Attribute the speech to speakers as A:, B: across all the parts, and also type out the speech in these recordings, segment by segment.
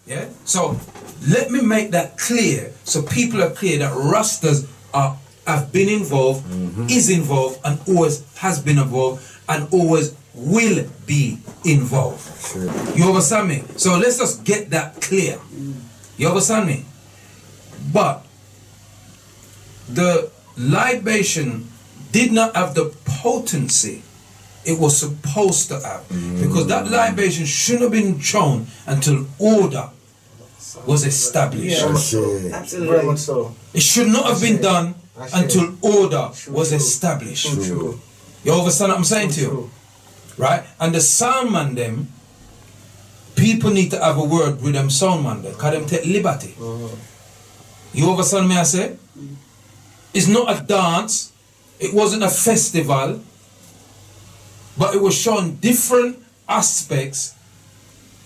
A: Yeah. So let me make that clear, so people are clear that Rastas have been involved, is involved, and always has been involved, and always will be involved.
B: Sure.
A: You understand me? So let's just get that clear. You understand me? But the libation did not have the potency it was supposed to have, because that libation shouldn't have been shown until order was established.
C: Yeah,
B: Absolutely.
C: very much so.
A: It should not have been done until order was
C: True.
A: established.
C: True.
A: You understand what I'm saying to you?
C: True.
A: Right? And the sound man them, people need to have a word with them sound man them, because them take liberty. You understand me I say? It's not a dance, it wasn't a festival, but it was showing different aspects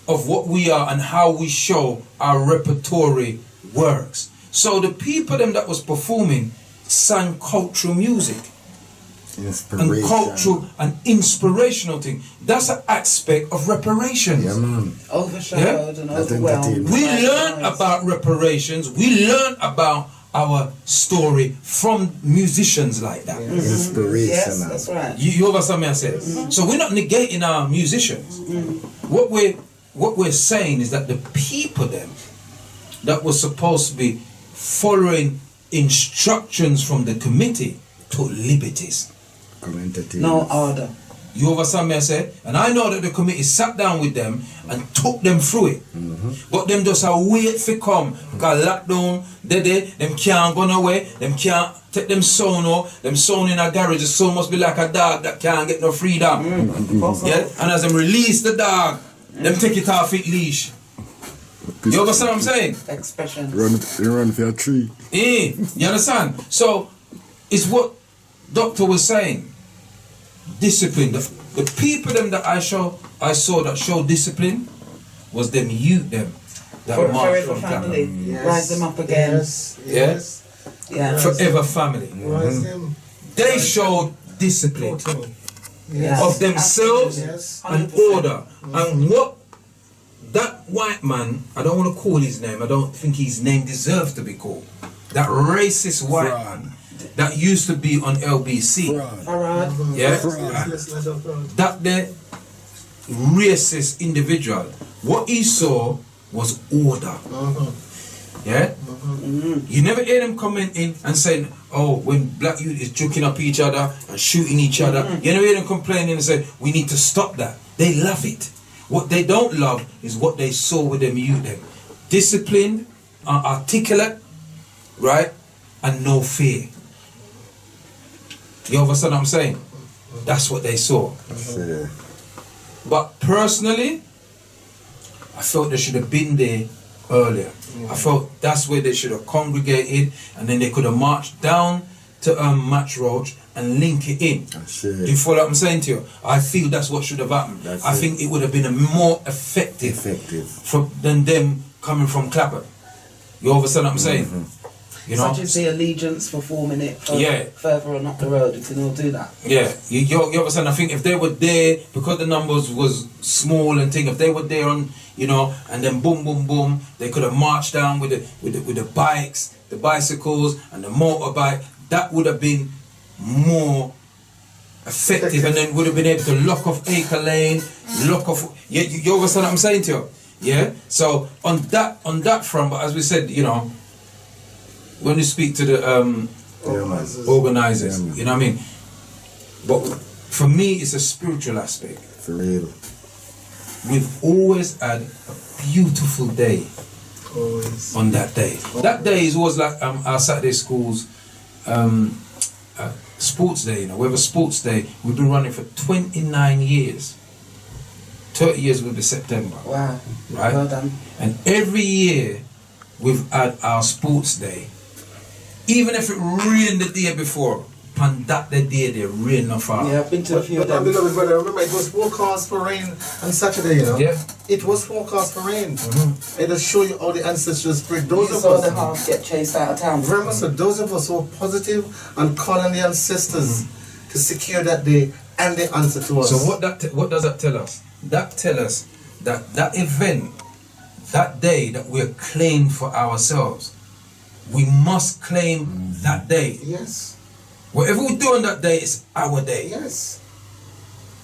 A: of what we are and how we show our repertory works. So the people them that was performing sang cultural music and cultural and inspirational thing. That's an aspect of reparations.
B: Yeah, man.
D: Overshadowed and overwhelmed.
A: We learn about reparations, we learn about our story from musicians like that.
B: Inspirational.
D: Yes, that's right.
A: You understand me I said? So we're not negating our musicians. What we're saying is that the people them that was supposed to be following instructions from the committee took liberties.
D: No order.
A: You understand me I said? And I know that the committee sat down with them and took them through it. But them just a wait for come. Because lockdown, them can't go nowhere, them can't take them sound out, them sound in a garage, the sound must be like a dog that can't get no freedom. Yeah? And as them release the dog, them take it off its leash. You understand what I'm saying?
D: Expressions.
B: Run for a tree.
A: You understand? So it's what Doctor was saying. Discipline. The people them that I saw that show discipline was them youth them that marched
D: Forever
A: from
D: family.
A: Clapham.
C: Yes.
D: Rise them up again.
C: Yes.
D: Yeah.
A: Forever family.
C: Rise them.
A: They showed discipline
D: Yes.
A: of themselves
C: Yes.
A: and order. And what that white man, I don't want to call his name, I don't think his name deserves to be called. That racist white man that used to be on LBC.
D: Farad.
A: Yeah?
C: Yes, let us go.
A: That the racist individual, what he saw was order. Yeah? You never hear them coming in and saying, oh, when black youth is joking up each other and shooting each other, you never hear them complaining and say, we need to stop that. They love it. What they don't love is what they saw with them youth them. Disciplined, articulate, right? And no fear. You understand what I'm saying? That's what they saw. But personally, I felt they should have been there earlier. I felt that's where they should have congregated, and then they could have marched down to Match Roach and link it in. Do you follow what I'm saying to you? I feel that's what should have happened. I think it would have been a more effective than them coming from Clapham. You understand what I'm saying? You know?
D: Such as the allegiance for 4 minutes
A: Yeah.
D: further on up the road, you can all do that.
A: Yeah, you understand? I think if they were there, because the numbers was small and thing, if they were there on, you know, and then boom, boom, boom, they could have marched down with the bikes, the bicycles, and the motorbike. That would have been more effective, and then would have been able to lock off Acre Lane, lock off. Yeah, you understand what I'm saying to you? Yeah. So on that front, but as we said, you know, when you speak to the organizers, you know what I mean? But for me, it's a spiritual aspect.
B: For real.
A: We've always had a beautiful day on that day. That day is always like our Saturday schools sports day, you know. We have a sports day. We've been running for 29 years. 30 years will be September.
D: Wow.
A: Right?
D: Well done.
A: And every year we've had our sports day. Even if it rained the day before, on that the day they rain no far.
D: Yeah, I've been to a few of
C: But
D: them.
C: beloved brother, remember it was forecast for rain on Saturday, you know?
A: Yeah.
C: It was forecast for rain. It'll show you how the ancestors prayed.
D: You
C: Those of
D: saw the
C: us,
D: half get chased out of town.
C: very much so, those of us who are positive and calling the ancestors to secure that day and the answer to us.
A: So what does that tell us? That tells us that event that day that we're claimed for ourselves. We must claim that day.
C: Yes.
A: Whatever we do on that day is our day.
C: Yes.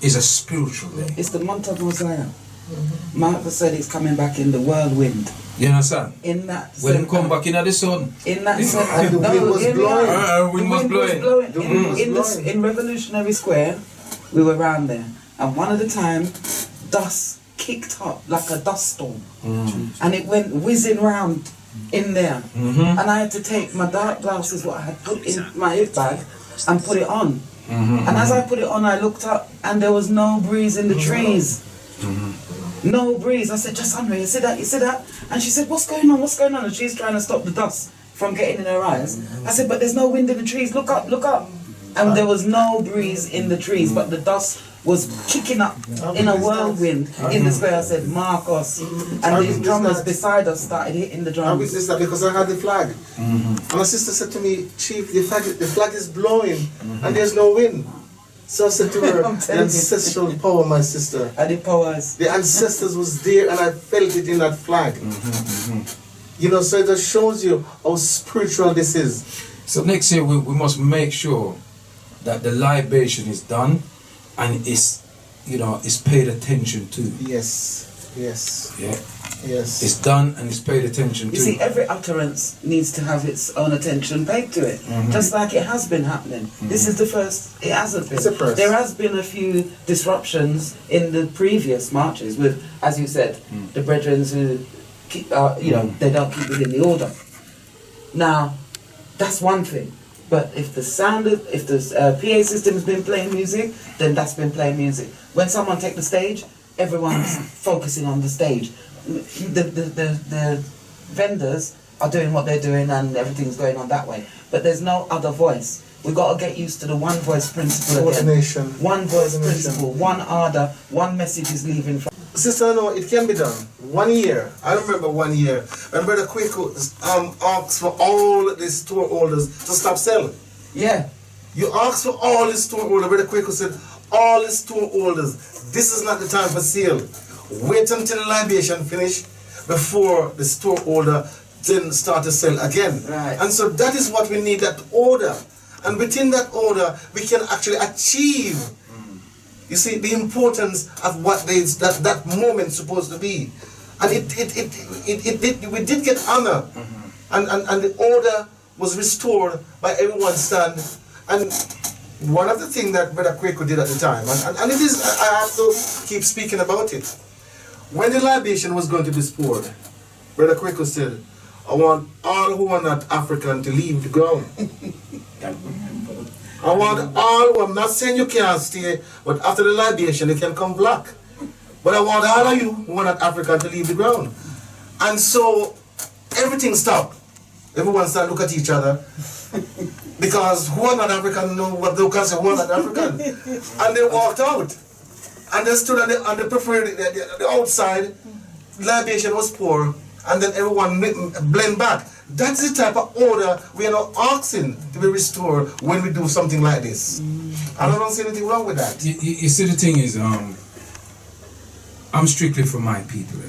A: It's a spiritual day.
D: It's the month of Messiah. Martha said it's coming back in the whirlwind.
A: You understand?
D: In that
A: When it come back in the sun.
D: In that
C: And the wind was blowing.
A: Wind was blowing.
C: The wind was blowing.
D: In Revolutionary Square, we were round there, and one of the time, dust kicked up like a dust storm, and it went whizzing round in there, and I had to take my dark glasses, what I had put in my hip bag, and put it on. And as I put it on, I looked up, and there was no breeze in the trees. No breeze. I said, just Henry, you see that? You see that? And she said, what's going on? What's going on? And she's trying to stop the dust from getting in her eyes. I said, but there's no wind in the trees. Look up, look up. And there was no breeze in the trees, but the dust was kicking up in a whirlwind in the square. I said, Marcos. And the drummers beside us started hitting the
C: I
D: drums.
C: witnessed that because I had the flag. And my sister said to me, Chief, the flag is blowing and there's no wind. So I said to her,
D: I'm
C: the
D: telling you.
C: ancestral power, my sister.
D: And the powers.
C: The ancestors was there and I felt it in that flag. You know, so it just shows you how spiritual this is.
A: So next year we must make sure that the libation is done and is paid attention to.
C: Yes, yes,
A: Yeah.
C: yes.
A: It's done and it's paid attention to.
D: You see, every utterance needs to have its own attention paid to it, just like it has been happening. This is the first, it hasn't been.
C: It's a first.
D: There has been a few disruptions in the previous marches with, as you said, the brethren who, keep, they don't keep it in the order. Now, that's one thing. But if the PA system has been playing music, then that's been playing music. When someone take the stage, everyone's focusing on the stage. The vendors are doing what they're doing and everything's going on that way. But there's no other voice. We've got to get used to the one voice principle again.
C: Coordination.
D: One voice
C: Coordination.
D: principle, one ardor, one message is leaving from.
C: Sister, no, it can be done. 1 year. I remember 1 year when Brother Kwaku asked for all the store holders to stop selling.
D: Yeah.
C: You asked for all the store holders. Brother Kwaku said, all the store holders, this is not the time for sale. Wait until the libation finish before the store holder then start to sell again.
D: Right.
C: And so that is what we need, that order. And within that order, we can actually achieve. You see the importance of what that moment supposed to be, and we did get honor, and the order was restored by everyone's stand. And one of the things that Brother Kwaku did at the time, and it is, I have to keep speaking about it. When the libation was going to be poured, Brother Kwaku said, "I want all who are not African to leave the ground." I want all, I'm not saying you can't stay, but after the libation you can come black. But I want all of you who are not African to leave the ground. And so everything stopped. Everyone started to look at each other. Because who are not African know what they can say, who are not African. And they walked out. And they stood on the preferred, the outside, libation was poured, and then everyone blend back. That's the type of order we are now asking to be restored when we do something like this. And I don't see anything wrong with that.
A: You see, the thing is, I'm strictly for my people.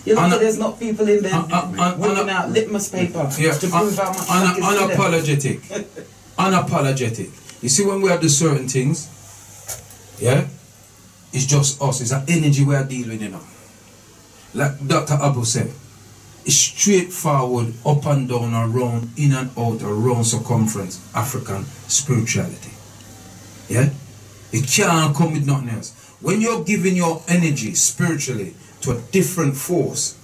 D: You know, there's not people in there whipping out litmus paper
A: Yeah,
D: to prove how much black is in them.
A: unapologetic. Unapologetic. You see, when we have the certain things, yeah, it's just us. It's an energy we are dealing with, you know. Like Dr. Abu said, it's straightforward, up and down, around, in and out, around circumference, African spirituality. Yeah? It can't come with nothing else. When you're giving your energy spiritually to a different force,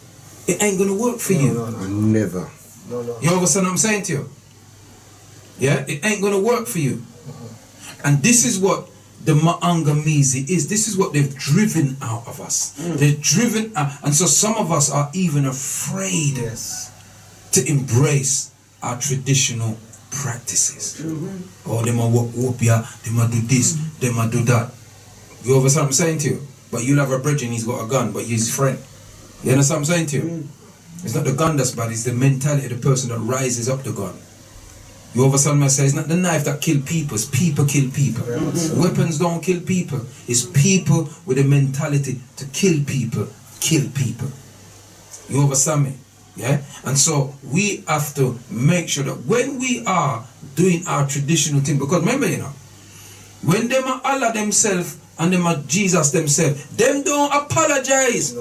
A: it ain't gonna work for you.
B: Never.
C: No.
A: You understand what I'm saying to you? Yeah? It ain't gonna work for you. And this is what the Maangamizi is. This is what they've driven out of us. They're driven out, and so some of us are even afraid to embrace our traditional practices. Oh, they might whoop ya, they might do this, they might do that. You understand what I'm saying to you? But you'll have a brethren, he's got a gun, but he's his friend. You understand what I'm saying to you? It's not the gun that's bad, it's the mentality of the person that rises up the gun. You understand what I say? It's not the knife that kill people, it's people kill people. Weapons don't kill people. It's people with a mentality to kill people, kill people. You understand me? Yeah? And so we have to make sure that when we are doing our traditional thing, because remember, you know, when them are Allah themselves and them are Jesus themselves, them don't apologize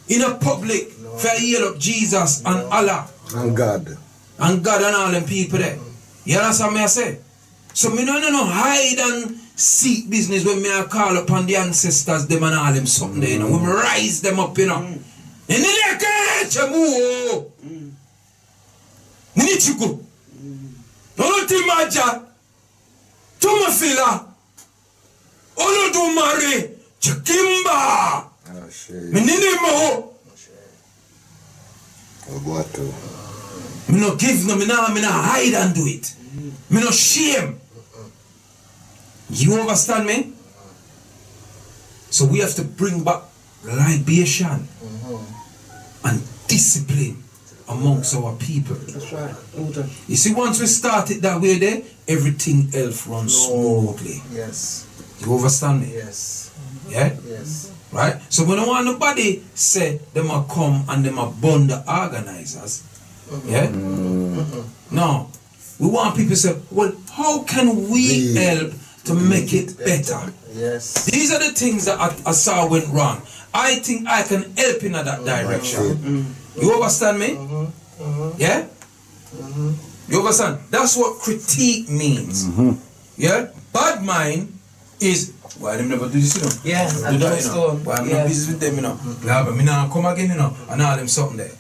A: in a public for yell up Jesus and Allah.
B: And God.
A: And God and all them people there. You understand me I say? So me no hide and seek business when me I call upon the ancestors, them and all them something there, you know. When me rise them up, you know. And then they can't chamu. Nichiku. Oluti maja. Tumafila. Oludu mare. Chakimba.
B: Oh, shit.
A: Menini mo.
B: Oh, what to?
A: Me no give no, me no hide and do it. Me no shame. You understand me? So we have to bring back libation and discipline amongst our people.
D: That's right. Order.
A: You see, once we start it that way there, everything else runs smoothly.
C: Yes.
A: You understand me?
C: Yes.
A: Yeah?
C: Yes.
A: Right? So we don't want nobody say them a come and them a burn the organizers. Yeah? No. We want people to say, well, how can we help to make it better?
C: Yes.
A: These are the things that I saw went wrong. I think I can help in that direction. You understand me? Yeah? You understand? That's what critique means. Yeah? Bad mind is, why them never do this, you know?
D: Yeah,
A: Do
D: and
A: that, you know?
D: brainstorm.
A: Why I'm
D: Yeah.
A: not busy with them, you know? Blah, blah, me now come again, you know, and all them something there.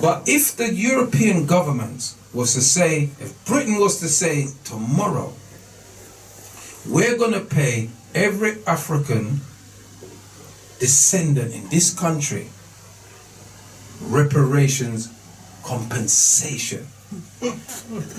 A: But if the European governments was to say, if Britain was to say tomorrow, we're going to pay every African descendant in this country reparations, compensation.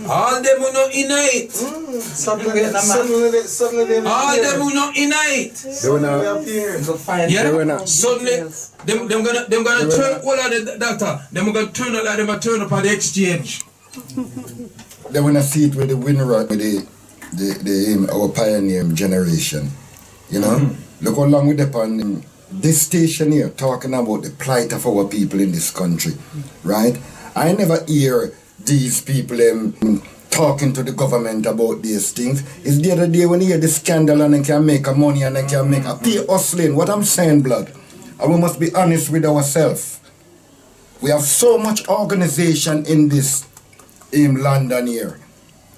A: All them will not innate.
C: Suddenly they
A: All them will not innate.
B: They will not.
C: appear.
D: Go find
A: Yeah.
B: They will not.
A: Suddenly, them gonna turn. What are the doctor? Them gonna turn up like them a turn up at the exchange.
B: They want to see it with the winner, with our pioneer generation. You know? Look how long we depend this station here talking about the plight of our people in this country. Right? I never hear these people talking to the government about these things. It's the other day when you hear the scandal and they can make a money and they can make a pay hustling. What I'm saying, blood. And we must be honest with ourselves. We have so much organization in this London here.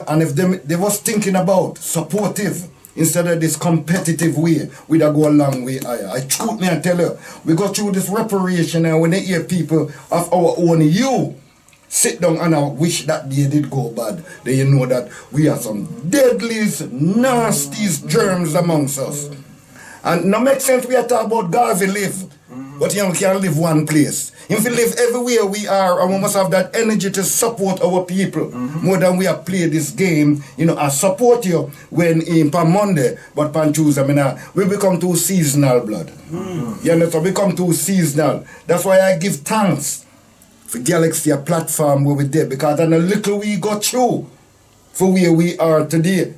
B: And if they was thinking about supportive instead of this competitive way, we'd go a long way higher. I truth me and tell you, we go through this reparation and when they hear people of our own you sit down and I wish that they did go bad, then you know that we have some deadliest, nastiest germs amongst us. And no make sense we are talking about Garvey live, but you can't live one place. If we live everywhere we are, and we must have that energy to support our people more than we have played this game. You know, I support you when on Monday, but on Tuesday, we become too seasonal, blood. You know, so we become too seasonal. That's why I give thanks for Galaxy, a platform where we did, because then a little we got through for where we are today.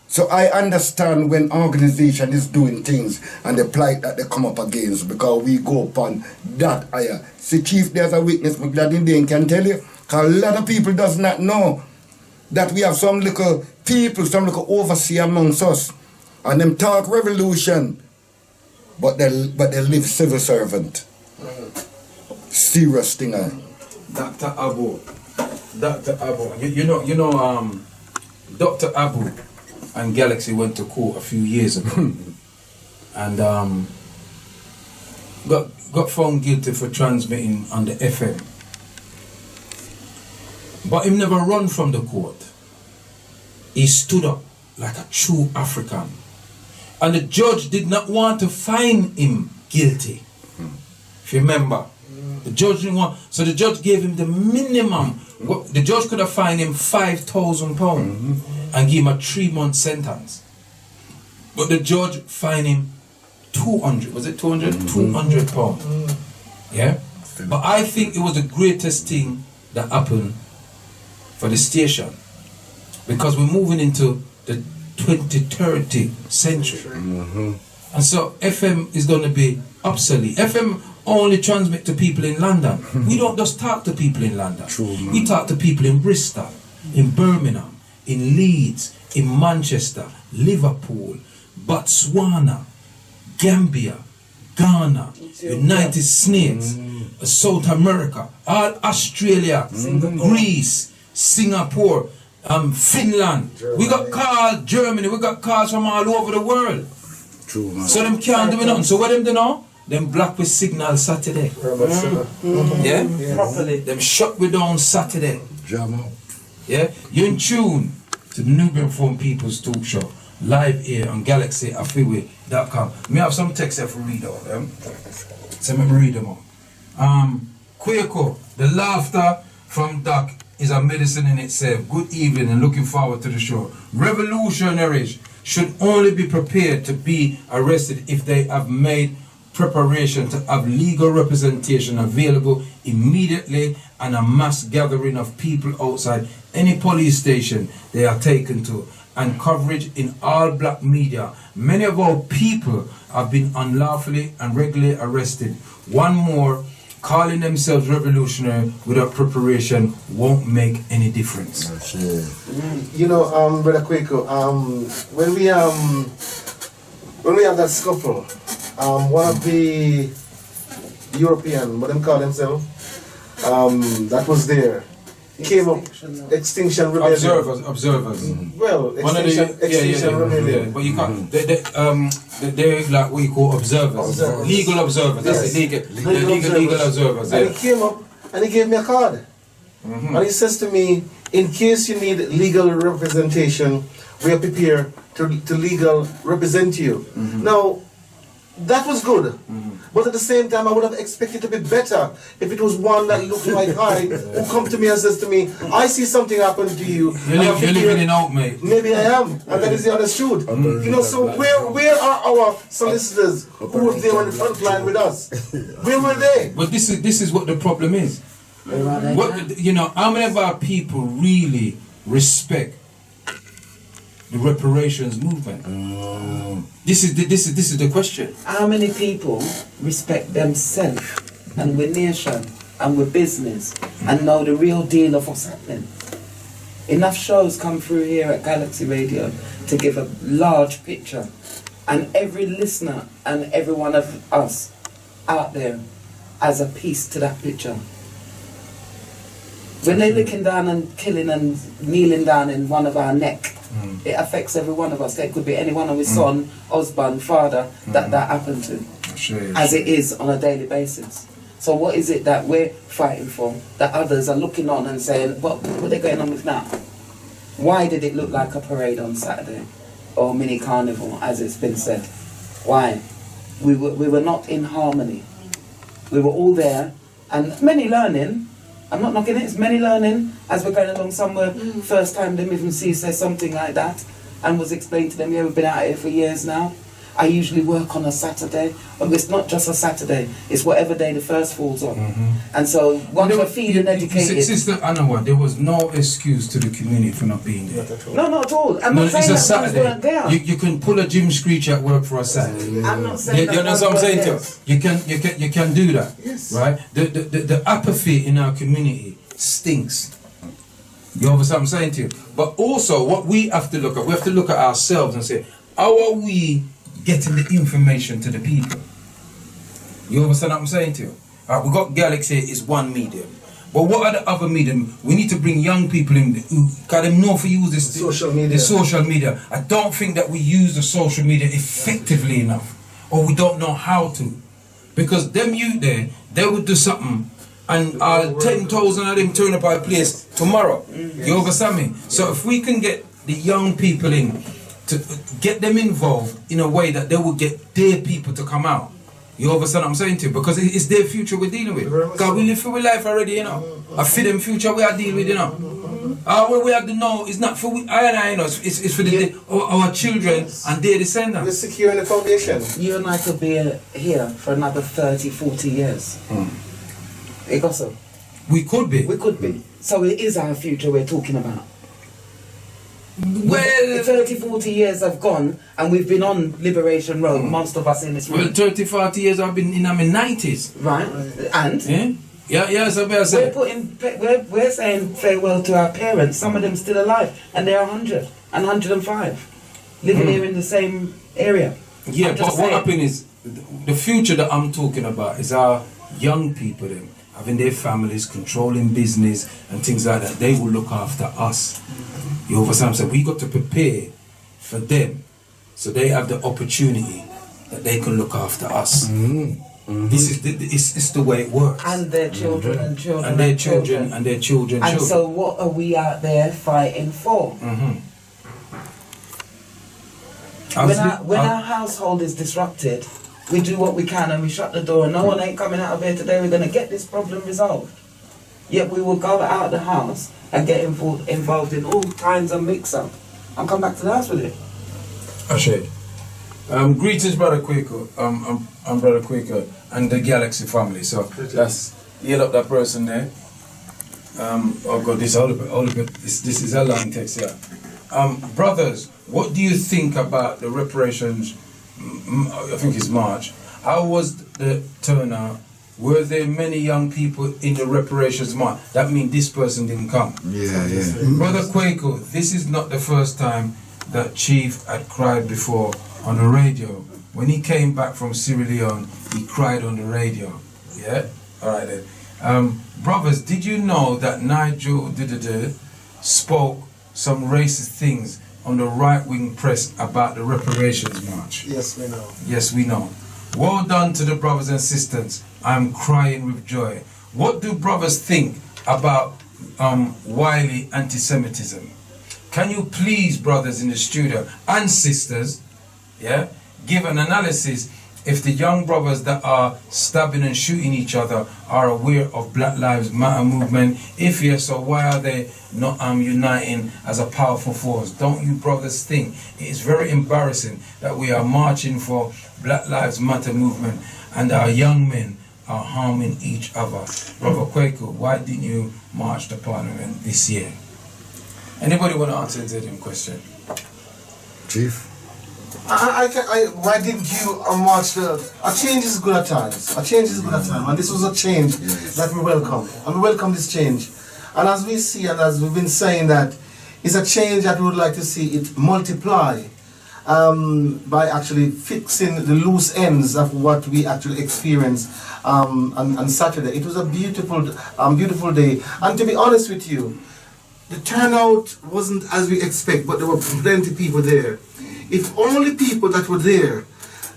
B: So I understand when organization is doing things and the plight that they come up against, because we go upon that higher. See, Chief, there's a witness McGladden can tell you, because a lot of people does not know that we have some little people, some little overseer amongst us, and them talk revolution, but they live civil servant. Serious thing,
A: Dr. Abu, you know, Dr. Abu and Galaxy went to court a few years ago, and got found guilty for transmitting on the FM. But he never run from the court. He stood up like a true African, and the judge did not want to find him guilty. If you remember. The judge didn't want, so the judge gave him the minimum. The judge could have fined him £5,000 and give him a 3-month sentence. But the judge fined him 200. Was it 200? £200. Yeah? But I think it was the greatest thing that happened for the station, because we're moving into the 2030 century. And so FM is going to be obsolete. FM only transmit to people in London. We don't just talk to people in London.
B: True, man.
A: We talk to people in Bristol, in Birmingham, in Leeds, in Manchester, Liverpool, Botswana, Gambia, Ghana, United States, South America, all Australia, Greece, Singapore, Finland. We got calls, Germany, we got calls from all over the world.
B: True, man.
A: So them can't do nothing. So what them do now? Them block with signal Saturday. Yeah?
D: Properly.
A: Them shut we down Saturday.
B: Jam up.
A: Yeah? You're in tune to the Nubian Phone People's Talk Show. Live here on Galaxyafiwe.com. Me have some text here for read out them. So let me read them out. Kwaku, the laughter from Doc is a medicine in itself. Good evening and looking forward to the show. Revolutionaries should only be prepared to be arrested if they have made preparation to have legal representation available immediately and a mass gathering of people outside any police station they are taken to, and coverage in all black media. Many of our people have been unlawfully and regularly arrested. One more, calling themselves revolutionary without preparation won't make any difference.
C: You know, Brother Kwaku, when we have that scuffle, one of the European, what them call themselves, that was there, came up, Extinction Rebellion.
A: Observers.
C: Well,
A: One of the
C: Extinction Rebellion.
A: yeah, but you can't. They're like what you call observers. Legal observers. That's
C: Yes.
A: it. Legal observers.
C: And
A: Yeah.
C: he came up and he gave me a card. And he says to me, in case you need legal representation, we are prepared to legal represent you. Now, that was good. But at the same time, I would have expected to be better if it was one that looked like I, who come to me and says to me, I see something happen to you.
A: You're living it out, mate.
C: Maybe I am, and that is the honest truth. You know, so where are our solicitors who were there on the front line with us? Where were they?
A: But this is what the problem is. What, you know, how many of our people really respect the reparations movement? This is the question.
D: How many people respect themselves and with nation and with business and know the real deal of what's happening? Enough shows come through here at Galaxy Radio to give a large picture, and every listener and every one of us out there has a piece to that picture. When they're looking down and killing and kneeling down in one of our neck, it affects every one of us. It could be any one of his son, husband, father that happened to, as it is on a daily basis. So what is it that we're fighting for that others are looking on and saying, what are they going on with now? Why did it look like a parade on Saturday or mini carnival, as it's been said? Why? We were not in harmony. We were all there, and many learning. I'm not knocking it, it's many learning as we're going along somewhere. First time them even see say something like that, and was explained to them, yeah, we've been out here for years now. I usually work on a Saturday, but it's not just a Saturday, it's whatever day the first falls on. And so once we're feeling educated...
A: Sister Anna, there was no excuse to the community for not being there.
D: No, not at all. I'm
A: No,
D: not
A: it's
D: saying
A: a
D: that things
A: Saturday.
D: weren't there.
A: You can pull a Jim Screech at work for a Saturday.
D: I'm not saying that
A: You know what I'm
D: ones
A: saying
D: weren't
A: to
D: there.
A: you? You can do that.
C: Yes.
A: Right? The apathy in our community stinks. You understand what I'm saying to you? But also what we have to look at, we have to look at ourselves and say, how are we getting the information to the people? You understand what I'm saying to you? We got Galaxy is one medium. But what are the other medium? We need to bring young people in who can them know for use this
C: Social media.
A: The social media. I don't think that we use the social media effectively enough, or we don't know how to. Because them youth there, they would do something and 10,000 of them turn up our place tomorrow. You understand me? So if we can get the young people in, to get them involved in a way that they will get their people to come out. You understand what I'm saying to you? Because it's their future we're dealing with. Because we live for our life already, you know. I feel them future we are dealing with, you know. What we have to know is not for I and I, you know, it's for our children and their descendants.
C: We're securing the foundation.
D: You and I could be here for another 30, 40 years. It got so.
A: We could be.
D: We could be. So it is our future we're talking about.
A: Well,
D: 30, 40 years have gone and we've been on Liberation Road, most of us in this room.
A: well, 30, 40 years I've been in my 90s.
D: Right? And
A: Yeah, so I say.
D: we're saying farewell to our parents. Some of them still alive, and they're 100 and 105, living here in the same area.
A: Yeah,
D: I'm just
A: but what
D: saying.
A: happened is, the future that I'm talking about is our young people, them, having their families, controlling business and things like that. They will look after us. You understand? So we got to prepare for them, so they have the opportunity that they can look after us. This is it's the way it works.
D: And their children and children
A: And their children and their children.
D: And so what are we out there fighting for? When our household is disrupted, we do what we can and we shut the door and no one ain't coming out of here today, we're going to get this problem resolved. Yet we will go out of the house and get involved in all kinds of mix-up and come back to the house with it.
A: Ashade. Greetings, Brother Kwaku. I'm Brother Kwaku and the Galaxy family. So that's yell up that person there. Oh God, this this is a long text here. Brothers, what do you think about the reparations? I think it's March. How was the turnout? Were there many young people in the reparations march? That means this person didn't come.
B: Yeah.
A: Brother Kwaku, this is not the first time that Chief had cried before on the radio. When he came back from Sierra Leone, he cried on the radio. Yeah? Alright then. Brothers, did you know that Nigel spoke some racist things on the right-wing press about the reparations march?
C: Yes, we know.
A: Yes, we know. Well done to the brothers and sisters. I'm crying with joy. What do brothers think about wily anti-Semitism? Can you please, brothers in the studio and sisters, give an analysis if the young brothers that are stabbing and shooting each other are aware of Black Lives Matter movement? If yes, so why are they not uniting as a powerful force? Don't you brothers think it is very embarrassing that we are marching for Black Lives Matter movement and our young men are harming each other? Brother Kwaku, why didn't you march to Parliament this year? Anybody want to answer the question?
B: Chief?
C: Why didn't you march a change is good at times. A change is good at times. And this was a change that we welcome. And we welcome this change. And as we see and as we've been saying that, it's a change that we would like to see it multiply by actually fixing the loose ends of what we actually experienced on Saturday. It was a beautiful day. And to be honest with you, the turnout wasn't as we expect, but there were plenty of people there. If only people that were there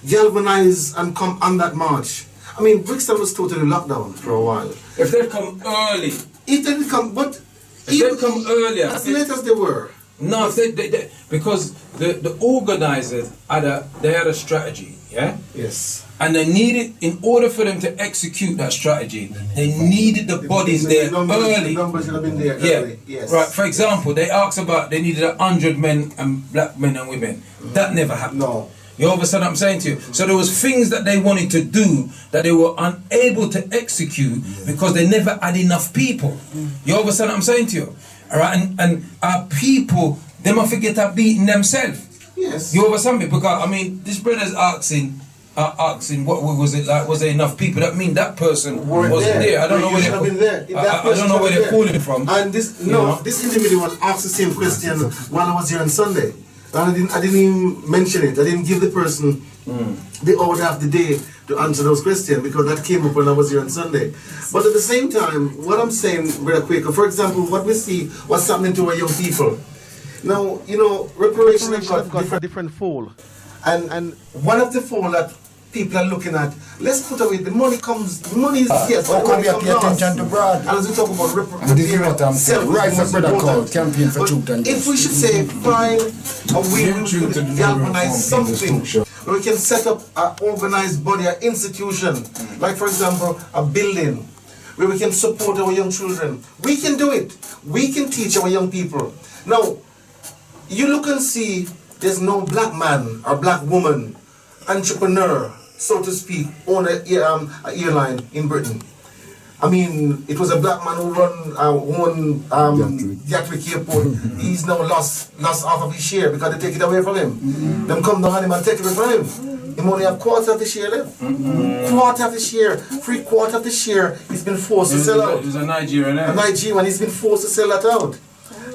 C: galvanized and come on that march. I mean, Brixton was totally locked down for a while.
A: If they'd come early.
C: If they did come, but
A: if they'd come earlier.
C: As late as they were.
A: No, they, because the organizers had a strategy, yeah?
C: Yes.
A: And they needed, in order for them to execute that strategy, they needed the bodies there early.
C: The numbers should have been there early. Yes.
A: Right, for example, they asked about, they needed 100 men and black men and women. That never happened.
C: No.
A: You understand what I'm saying to you? So there was things that they wanted to do that they were unable to execute because they never had enough people. You understand what I'm saying to you? Alright, and our people, they must forget at beating themselves.
C: Yes.
A: You understand me? Because I mean, this brother's asking what was it like? Was there enough people? That mean that person wasn't there. I don't know where I don't know where they're calling from.
C: And this this individual asked the same question while I was here on Sunday. And I didn't even mention it. I didn't give the person the order of the day to answer those questions because that came up when I was here on Sunday. But at the same time, what I'm saying very quick, for example, what we see, what's happening to our young people. Now, you know, reparation has got different fold. And one of the fold that people are looking at, let's put away, the money is yes,
B: how come you pay attention to Brad?
C: And as we talk about
B: and this is what I'm saying, right for brother called Campaign for Truth and
C: Justice. If we should say, find a way to galvanize something, where we can set up an organized body, an institution, like for example, a building, where we can support our young children. We can do it. We can teach our young people. Now, you look and see, there's no black man or black woman, entrepreneur, so to speak, own an airline in Britain. I mean, it was a black man who won Gatwick Airport. He's now lost half of his share because they take it away from him. Them come down and take it away from him. He only have quarter of the share left. Quarter of the share, 3/4 of the share, he's been forced to sell out.
A: He's a Nigerian, eh?
C: A Nigerian, he's been forced to sell that out.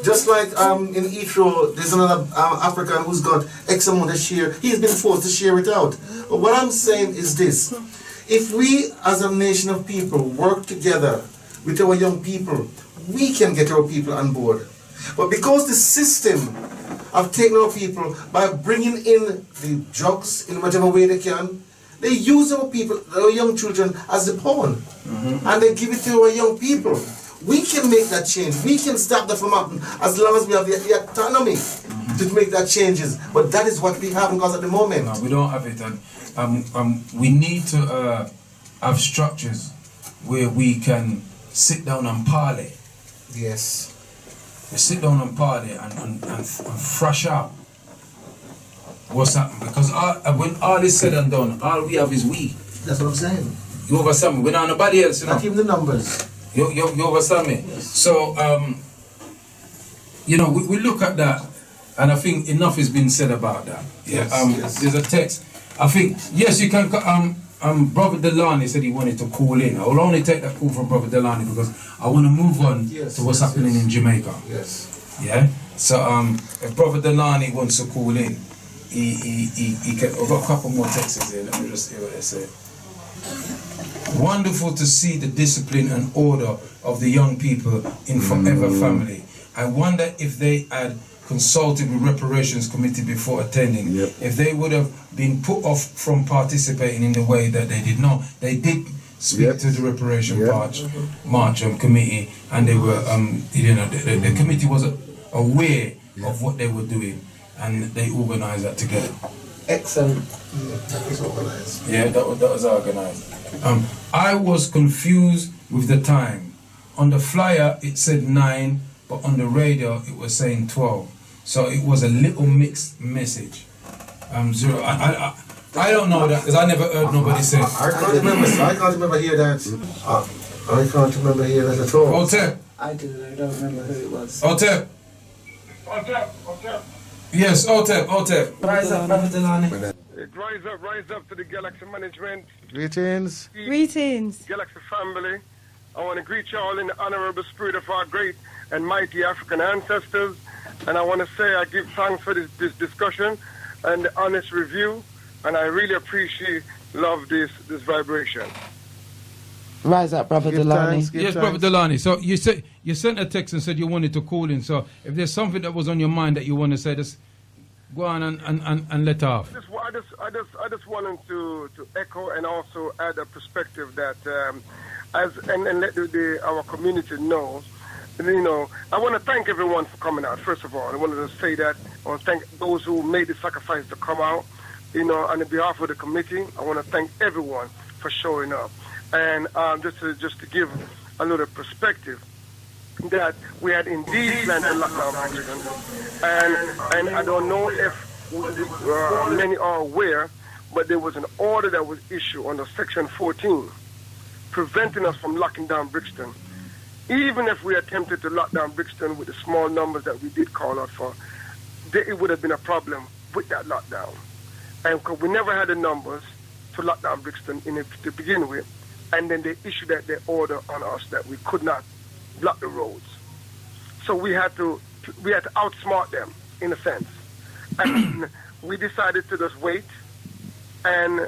C: Just like in Heathrow, there's another African who's got X amount of share. He's been forced to share it out. But what I'm saying is this. If we as a nation of people work together with our young people, we can get our people on board. But because the system have taken our people by bringing in the drugs in whichever way they can, they use our people, our young children, as the pawn. And they give it to our young people. We can make that change. We can stop that from happening as long as we have the autonomy to make that changes. But that is what we haven't got at the moment.
A: No, we don't have it. And we need to have structures where we can sit down and parley.
C: Yes.
A: We sit down and parley and thrash out what's happening. Because when all is said and done, all we have is we.
C: That's what I'm saying.
A: You understand me? We don't have nobody else, you know?
C: Not even the numbers.
A: You understand me?
C: Yes.
A: So, we look at that, and I think enough has been said about that. Yeah.
C: Yes.
A: There's a text. I think, yes, you can. Brother Delani said he wanted to call in. I will only take that call from Brother Delani because I want to move on to what's happening in Jamaica.
C: Yes.
A: Yeah. So, if Brother Delani wants to call in, he can. I've got a couple more texts here. Let me just hear what they say. Wonderful to see the discipline and order of the young people in Forever Family. I wonder if they had consulted with Reparations Committee before attending, if they would have been put off from participating in the way that they did. No, they did speak to the Reparation March Committee, and they were, the committee was aware of what they were doing, and they organised that together.
C: Excellent. That was organized.
A: Yeah, that was organized. I was confused with the time. On the flyer it said 9, but on the radio it was saying 12. So it was a little mixed message. 0. I don't know that because I never heard nobody say.
C: I can't remember hear that. I can't remember hear that at all.
A: Otep.
D: I don't remember who it was.
A: Otep. Yes, Otep.
D: Rise up, Brother Delani.
E: Rise up to the Galaxy management.
C: Greetings.
E: Galaxy family. I want to greet you all in the honorable spirit of our great and mighty African ancestors. And I want to say I give thanks for this discussion and the honest review. And I really love this vibration.
D: Rise up, Brother Delani.
A: Yes, Brother Delani. So you sent a text and said you wanted to call in. So if there's something that was on your mind that you want to say, just go on and let off.
E: I just wanted to echo and also add a perspective that and let our community know. I want to thank everyone for coming out. First of all, I wanted to say that I want to thank those who made the sacrifice to come out. On behalf of the committee, I want to thank everyone for showing up. And just to give a little perspective, that we had indeed planned to lock down Brixton, and I don't know if many are aware, but there was an order that was issued under Section 14, preventing us from locking down Brixton. Even if we attempted to lock down Brixton with the small numbers that we did call out for, it would have been a problem with that lockdown. And because we never had the numbers to lock down Brixton to begin with, and then they issued their order on us that we could not block the roads. So we had to outsmart them, in a sense. And we decided to just wait. And,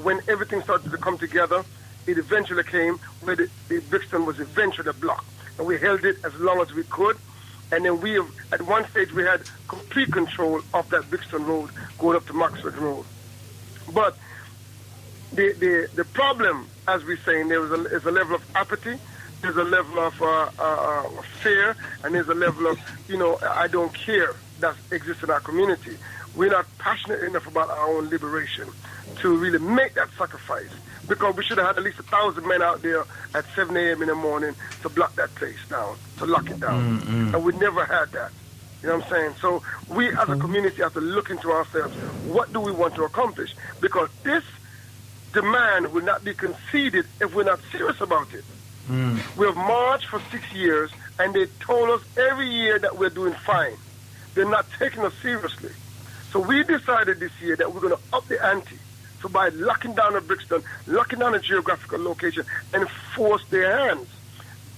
E: when everything started to come together, it eventually came where the Brixton was eventually blocked. And we held it as long as we could. And then at one stage, we had complete control of that Brixton Road going up to Maxford Road. But the problem, as we're saying, is a level of apathy, there's a level of fear, and there's a level of, I don't care that exists in our community. We're not passionate enough about our own liberation to really make that sacrifice, because we should have had at least 1,000 men out there at 7 a.m. in the morning to block that place down, to lock it down. And we never had that. You know what I'm saying? So we as a community have to look into ourselves. What do we want to accomplish? Because this demand will not be conceded if we're not serious about it. We have marched for 6 years, and they told us every year that we're doing fine. They're not taking us seriously. So we decided this year that we're going to up the ante. So by locking down a Brixton, locking down a geographical location, and force their hands,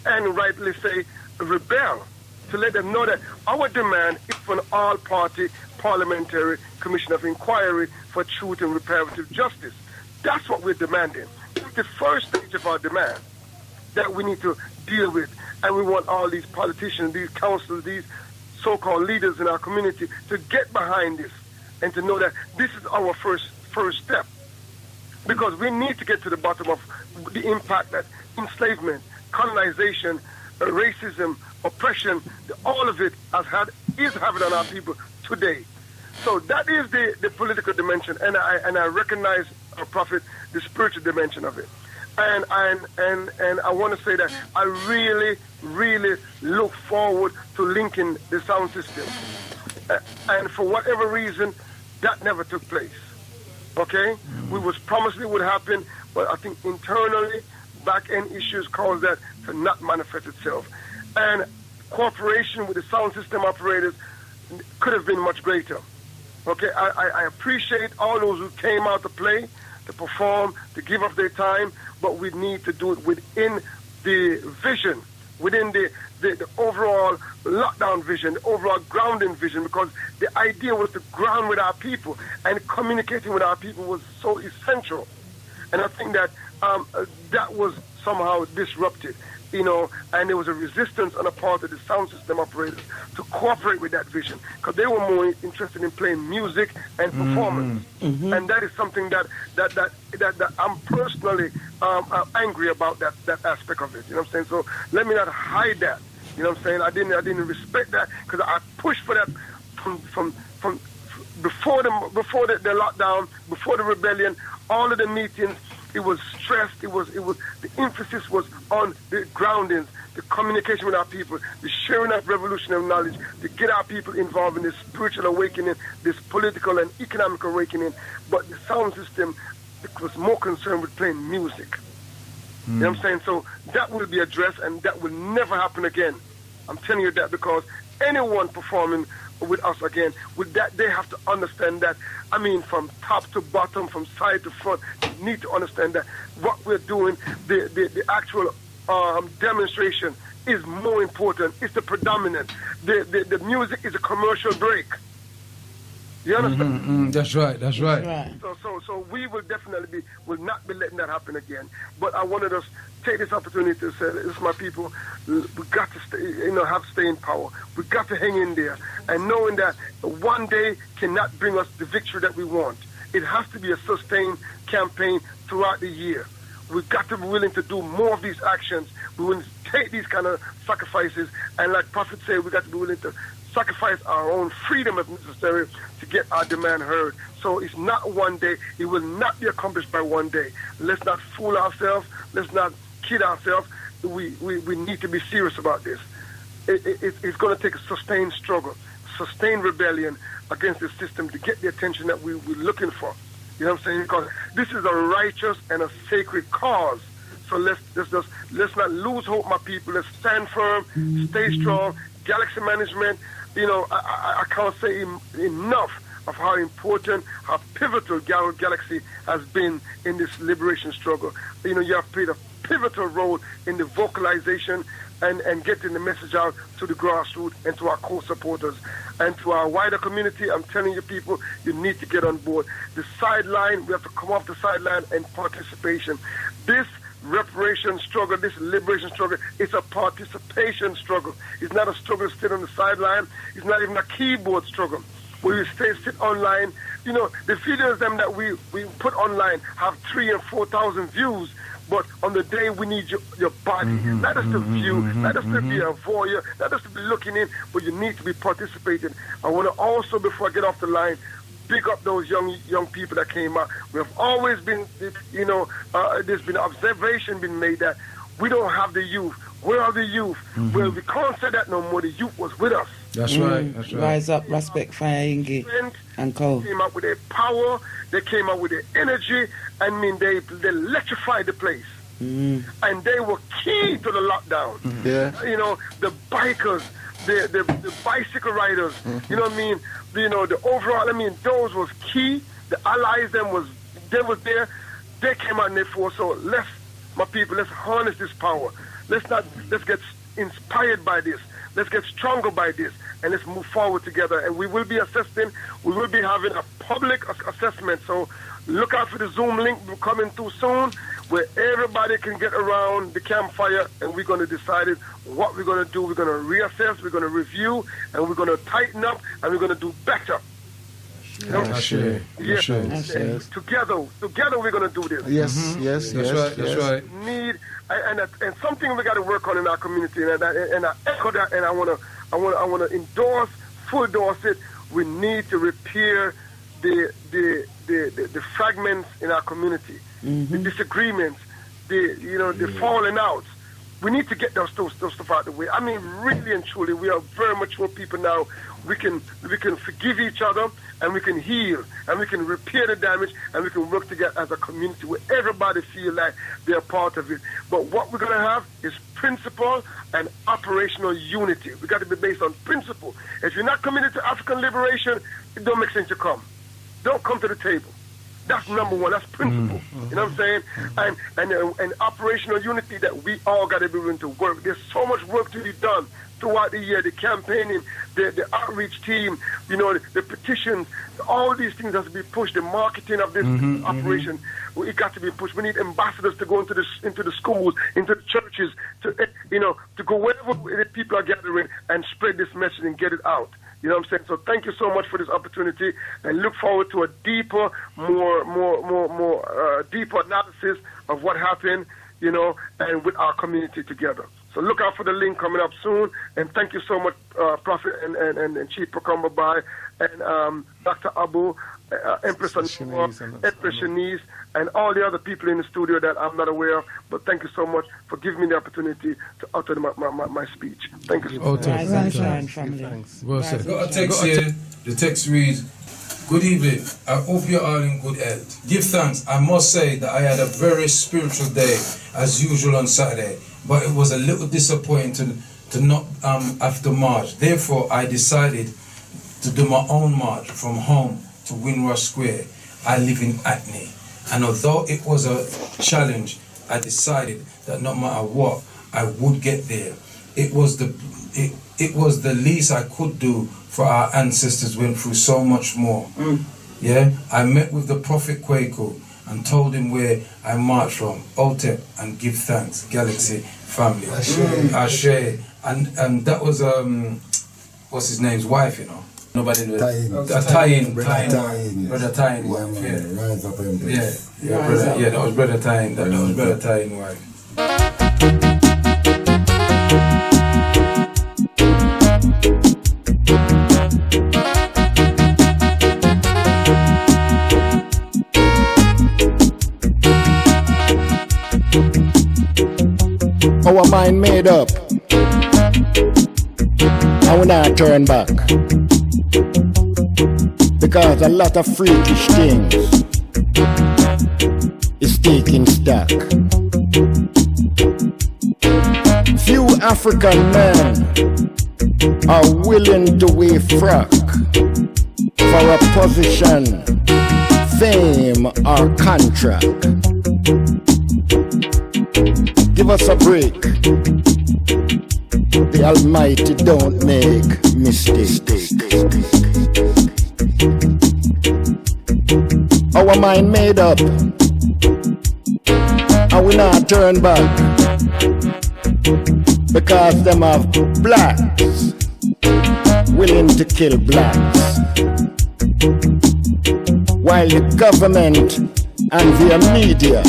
E: and rightly say, rebel, to let them know that our demand is for an all-party parliamentary commission of inquiry for truth and reparative justice. That's what we're demanding. It's the first stage of our demand that we need to deal with. And we want all these politicians, these councils, these so-called leaders in our community to get behind this and to know that this is our first step. Because we need to get to the bottom of the impact that enslavement, colonization, racism, oppression, all of it is having on our people today. So that is the political dimension, and I recognize, our prophet, the spiritual dimension of it. And I want to say that I really, really look forward to linking the sound system. And for whatever reason, that never took place. Okay? We was promised it would happen, but I think internally, back-end issues caused that to not manifest itself. And cooperation with the sound system operators could have been much greater. Okay? I appreciate all those who came out to play, to perform, to give up their time, but we need to do it within the vision, within the overall lockdown vision, the overall grounding vision, because the idea was to ground with our people, and communicating with our people was so essential. And I think that that was somehow disrupted, and there was a resistance on the part of the sound system operators to cooperate with that vision, because they were more interested in playing music and performance. And that is something that I'm personally angry about, that aspect of it. You know what I'm saying? So let me not hide that. You know what I'm saying? I didn't respect that, because I pushed for that from before the lockdown, before the rebellion, all of the meetings. It was stressed. It was the emphasis was on the groundings, the communication with our people, the sharing of revolutionary knowledge, to get our people involved in this spiritual awakening, this political and economic awakening. But the sound system was more concerned with playing music. You know what I'm saying? So that will be addressed, and that will never happen again. I'm telling you that, because anyone performing with us again, with that, they have to understand that, from top to bottom, from side to front, you need to understand that what we're doing, the actual demonstration is more important. It's the predominant. The music is a commercial break. You understand?
A: That's right.
E: So we will definitely will not be letting that happen again. But I wanted us to take this opportunity to say, this is my people, we got to stay, have to stay in power. We got to hang in there, and knowing that one day cannot bring us the victory that we want. It has to be a sustained campaign throughout the year. We've got to be willing to do more of these actions. We will take these kind of sacrifices, and like Prophet said, we got to be willing to sacrifice our own freedom if necessary to get our demand heard. So it's not one day. It will not be accomplished by one day. Let's not fool ourselves. Let's not kid ourselves. We need to be serious about this. It's going to take a sustained struggle, sustained rebellion against the system to get the attention that we're looking for. You know what I'm saying? Because this is a righteous and a sacred cause. So let's not lose hope, my people. Let's stand firm, stay strong. Galaxy management, I can't say enough of how important, how pivotal Galaxy has been in this liberation struggle. You have played a pivotal role in the vocalization and getting the message out to the grassroots and to our co-supporters and to our wider community. I'm telling you, people, you need to get on board. The sideline, we have to come off the sideline and participation. This reparation struggle, this liberation struggle, it's a participation struggle. It's not a struggle to sit on the sideline. It's not even a keyboard struggle where you sit online. The videos that we put online have 3,000 and 4,000 views, but on the day we need your body, not just to view, not just to be a voyeur, not just to be looking in, but you need to be participating. I want to also, before I get off the line, big up those young people that came out. We have always been, there's been observation been made that we don't have the youth. Where are the youth? Well, we can't say that no more. The youth was with us.
A: That's right. That's right.
D: Rise up, respect, fire, Ingi, and co.
E: Came up with their power. They came up with their energy. I mean, they electrified the place. And they were key to the lockdown.
C: Yeah.
E: You know, the bikers, the bicycle riders. You know what I mean? You know, the overall. I mean, those was key. The allies, they was there. They came out and they fought. So my people, let's harness this power. Let's get inspired by this. Let's get stronger by this, and let's move forward together. And we will be assessing. We will be having a public assessment. So look out for the Zoom link coming through soon, where everybody can get around the campfire, and we're going to decide what we're going to do. We're going to reassess, we're going to review, and we're going to tighten up, and we're going to do better. You know?
A: Sure.
E: Yes.
C: Yes.
E: Together we're going to do this.
C: Yes, yes,
A: That's right. That's right.
E: And something we got to work on in our community, and I echo that, and I want to full endorse it. We need to repair the fragments in our community, the disagreements, the falling outs. We need to get those stuff out of the way. I mean, really and truly, we are very mature people now. We can forgive each other, and we can heal, and we can repair the damage, and we can work together as a community where everybody feel like they're part of it. But what we're going to have is principle and operational unity. We got to be based on principle. If you're not committed to African liberation, it don't make sense to come. Don't come to the table. That's number one. That's principle. You know what I'm saying? And operational unity that we all got to be willing to work. There's so much work to be done throughout the year. The campaigning, the outreach team, the petitions, all these things have to be pushed. The marketing of this operation, it got to be pushed. We need ambassadors to go into the schools, into the churches, to go wherever the people are gathering and spread this message and get it out. You know what I'm saying? So thank you so much for this opportunity, and look forward to a deeper, deeper analysis of what happened, and with our community together. So look out for the link coming up soon, and thank you so much, Prophet and Chief Procomba Bai, and Dr. Abu, Empress Anua, Empress Shanice, and all the other people in the studio that I'm not aware of. But thank you so much for giving me the opportunity to utter my speech. Thank you so much.
D: Rise and shine, family.
A: Well said.
B: Got a text here. The text reads, "Good evening. I hope you're all in good health. Give thanks. I must say that I had a very spiritual day as usual on Saturday, but it was a little disappointing to not have to march. Therefore, I decided to do my own march from home to Windrush Square. I live in Hackney, and although it was a challenge, I decided that no matter what, I would get there. It was the least I could do, for our ancestors went through so much more. Yeah, I met with the Prophet Kwaku and told him where I marched from, Otep, and give thanks, Galaxy family. Ashe. And that was what's his name's wife, Nobody knows. Tying. Brother Tying wife. Yeah.
F: Rise up and
B: Yeah, that was Brother Tying. That was Brother Tying wife.
F: Our mind made up, and we not turn back, because a lot of freakish things is taking stock. Few African men are willing to wear frock for a position, fame or contract. Give us a break. The Almighty don't make mistakes. Our mind made up, and we not turn back, because them have blacks willing to kill blacks, while the government and their media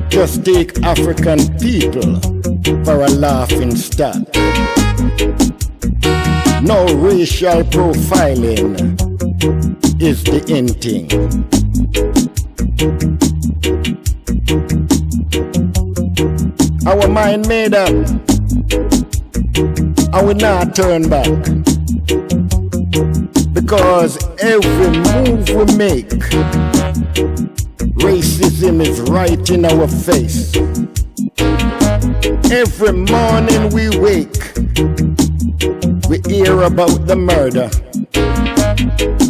F: just take African people for a laughing stock. No racial profiling is the in thing. Our mind made up, and we not turn back. Because every move we make, racism is right in our face. Every morning we wake, we hear about the murder,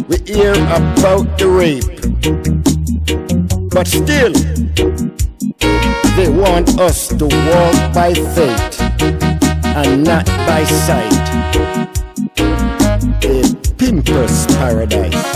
F: we hear about the rape, but still they want us to walk by faith and not by sight. A pimper's paradise.